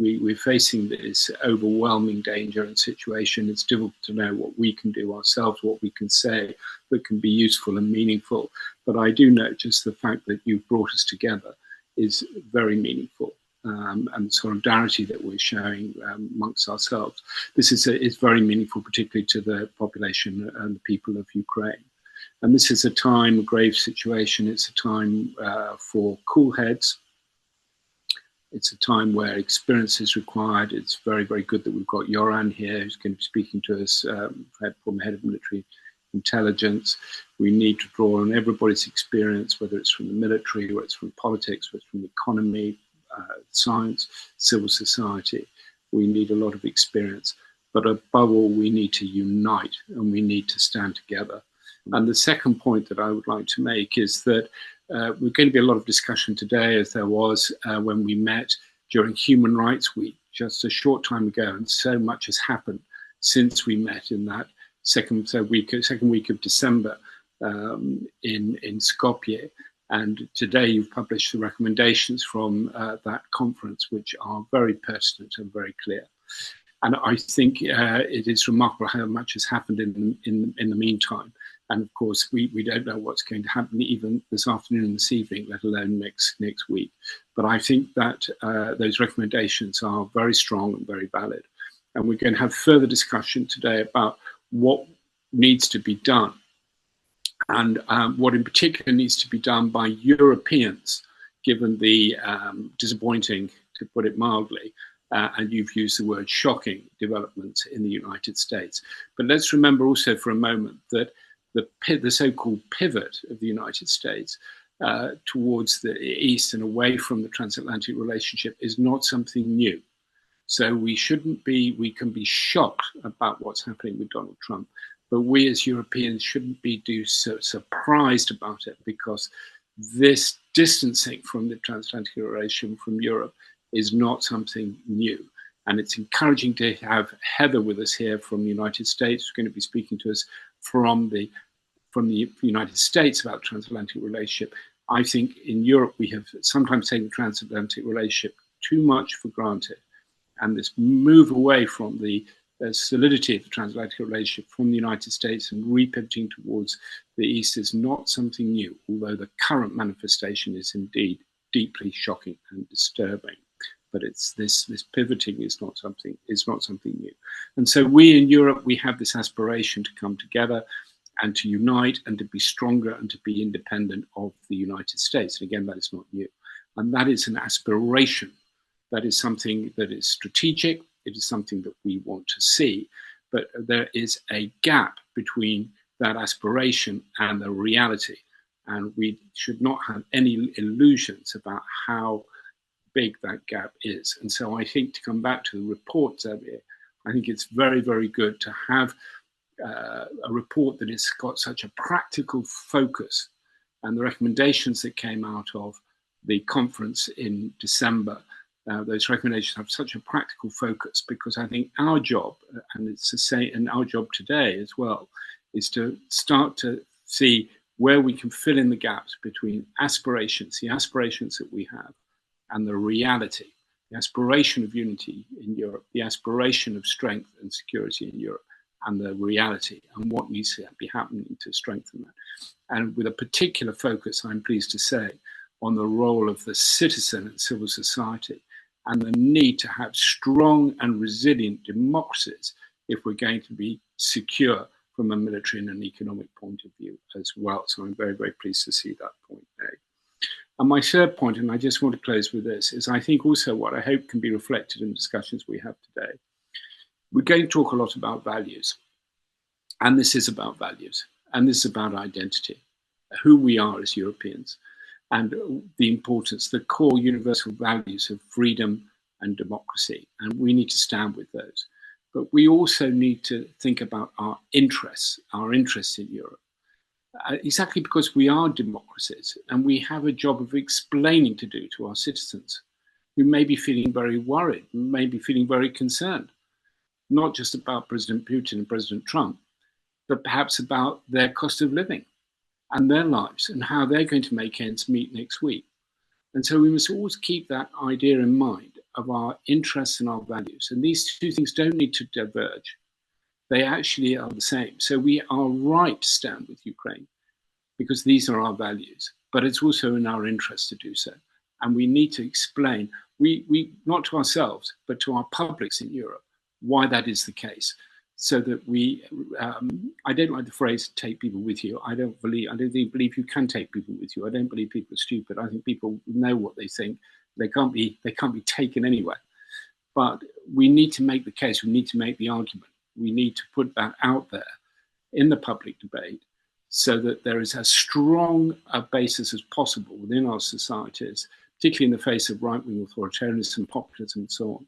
we're facing this overwhelming danger and situation. It's difficult to know what we can do ourselves, what we can say that can be useful and meaningful. But I do know just the fact that you've brought us together is very meaningful. And the solidarity that we're showing amongst ourselves. This is very meaningful, particularly to the population and the people of Ukraine. And this is a time, a grave situation. It's a time for cool heads. It's a time where experience is required. It's very, very good that we've got Yoran here, who's going to be speaking to us, former head of military intelligence. We need to draw on everybody's experience, whether it's from the military, whether it's from politics, whether it's from the economy, science, civil society. We need a lot of experience. But above all, we need to unite and we need to stand together. And the second point that I would like to make is that we're going to be a lot of discussion today, as there was when we met during Human Rights Week just a short time ago, and so much has happened since we met in that second week of December in Skopje. And today you've published the recommendations from that conference, which are very pertinent and very clear. And I think it is remarkable how much has happened in the meantime. And of course, we don't know what's going to happen even this afternoon and this evening, let alone next week. But I think that those recommendations are very strong and very valid. And we're going to have further discussion today about what needs to be done. And what in particular needs to be done by Europeans, given the disappointing, to put it mildly, and you've used the word shocking, developments in the United States. But let's remember also for a moment that the so-called pivot of the United States towards the East and away from the transatlantic relationship is not something new. So we can be shocked about what's happening with Donald Trump. But we as Europeans shouldn't be so surprised about it, because this distancing from the transatlantic relation from Europe is not something new. And it's encouraging to have Heather with us here from the United States, who's going to be speaking to us from the United States about the transatlantic relationship. I think in Europe we have sometimes taken the transatlantic relationship too much for granted. And this move away from the solidity of the transatlantic relationship from the United States and repivoting towards the East is not something new, although the current manifestation is indeed deeply shocking and disturbing. But it's this pivoting is not something new. And so we in Europe, we have this aspiration to come together and to unite and to be stronger and to be independent of the United States. And again, that is not new. And that is an aspiration. That is something that is strategic. It is something that we want to see. But there is a gap between that aspiration and the reality. And we should not have any illusions about how big that gap is. And so I think, to come back to the report, Xavier, I think it's very, very good to have a report that has got such a practical focus. And the recommendations that came out of the conference in December, those recommendations have such a practical focus, because I think our job, and it's the same, and our job today as well, is to start to see where we can fill in the gaps between aspirations, the aspirations that we have, and the reality, the aspiration of unity in Europe, the aspiration of strength and security in Europe, and the reality, and what needs to be happening to strengthen that. And with a particular focus, I'm pleased to say, on the role of the citizen and civil society, and the need to have strong and resilient democracies if we're going to be secure from a military and an economic point of view as well. So I'm very, very pleased to see that point made. And my third point, and I just want to close with this, is I think also what I hope can be reflected in discussions we have today. We're going to talk a lot about values, and this is about values, and this is about identity, who we are as Europeans, and the importance, the core universal values of freedom and democracy, and we need to stand with those. But we also need to think about our interests in Europe. Exactly because we are democracies, and we have a job of explaining to do to our citizens who may be feeling very worried, may be feeling very concerned, not just about President Putin and President Trump, but perhaps about their cost of living and their lives and how they're going to make ends meet next week. And so we must always keep that idea in mind. of our interests and our values. And these two things don't need to diverge. They actually are the same. So we are right to stand with Ukraine because these are our values, but it's also in our interest to do so. And we need to explain, we not to ourselves, but to our publics in Europe, why that is the case. So that we, I don't like the phrase "take people with you." I don't believe you can take people with you. I don't believe people are stupid. I think people know what they think. They can't be taken anywhere. But we need to make the case. We need to make the argument. We need to put that out there in the public debate, so that there is as strong a basis as possible within our societies, particularly in the face of right-wing authoritarianism, populism, and so on.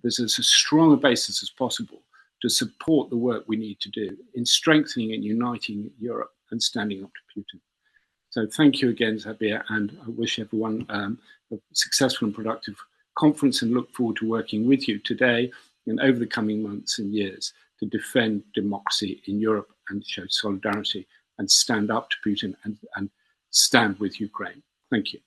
There's as strong a basis as possible to support the work we need to do in strengthening and uniting Europe and standing up to Putin. So thank you again, Zabir, and I wish everyone a successful and productive conference, and look forward to working with you today and over the coming months and years to defend democracy in Europe and show solidarity and stand up to Putin and stand with Ukraine. Thank you.